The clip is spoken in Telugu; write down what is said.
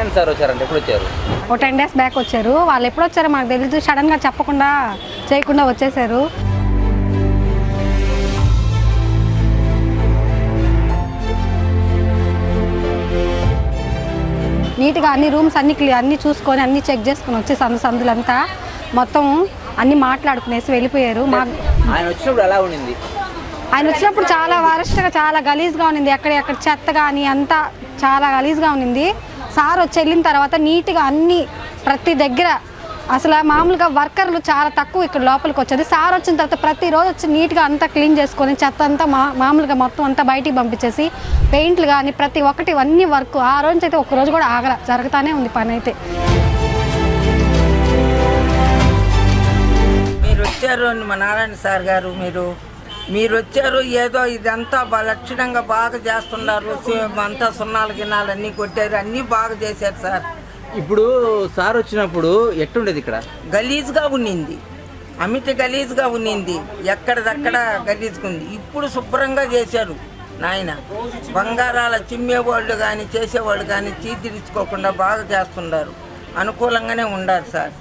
నారాయణ సార్ వచ్చారంటే ఎప్పుడు వచ్చారు? ఓ 10 days బ్యాక్ వచ్చారు. వాళ్ళు ఎప్పుడు వచ్చారో మాకు తెలియదు, సడన్గా చెప్పకుండా చేయకుండా వచ్చేసారు. నీట్గా అన్ని రూమ్స్ అన్ని చూసుకొని అన్ని చెక్ చేసుకొని వచ్చి సందులంతా మొత్తం అన్ని మాట్లాడుకునేసి వెళ్ళిపోయారు. ఆయన వచ్చినప్పుడు ఎలా ఉండింది? ఆయన వచ్చినప్పుడు చాలా వరస్ట్గా, చాలా గలీజ్గా ఉన్నింది. ఎక్కడ చెత్త కానీ అంతా చాలా గలీజ్గా ఉన్నింది. సార్ వచ్చి వెళ్ళిన తర్వాత నీట్గా అన్ని ప్రతి దగ్గర అసలు మామూలుగా వర్కర్లు చాలా తక్కువ ఇక్కడ లోపలికి వచ్చేది. సార్ వచ్చిన తర్వాత ప్రతిరోజు వచ్చి నీట్గా అంతా క్లీన్ చేసుకొని చెత్త అంతా మామూలుగా మొత్తం అంతా బయటికి పంపించేసి పెయింట్లు కానీ ప్రతి ఒక్కటి అన్ని వర్క్ ఆ రోజు అయితే ఒక్కరోజు కూడా జరుగుతూనే ఉంది పని అయితే. మీరు వచ్చారు మా నారాయణ సార్ గారు, మీరు వచ్చారు, ఏదో ఇదంతా లక్షణంగా బాగా చేస్తున్నారు. అంతా సున్నాలు గిన్నాలన్నీ కొట్టారు, అన్నీ బాగా చేశారు సార్. ఇప్పుడు సార్ వచ్చినప్పుడు ఎట్టుండేది ఇక్కడ? గలీజ్గా ఉన్నింది, అమిత గలీజ్గా ఉన్నింది, ఎక్కడిదక్కడ గలీజ్గా ఉంది. ఇప్పుడు శుభ్రంగా చేశారు నాయన. బంగారాల చిమ్మేవాళ్ళు కానీ చేసేవాళ్ళు కానీ తీర్చిదిచ్చుకోకుండా బాగా చేస్తున్నారు. అనుకూలంగానే ఉండాలి సార్.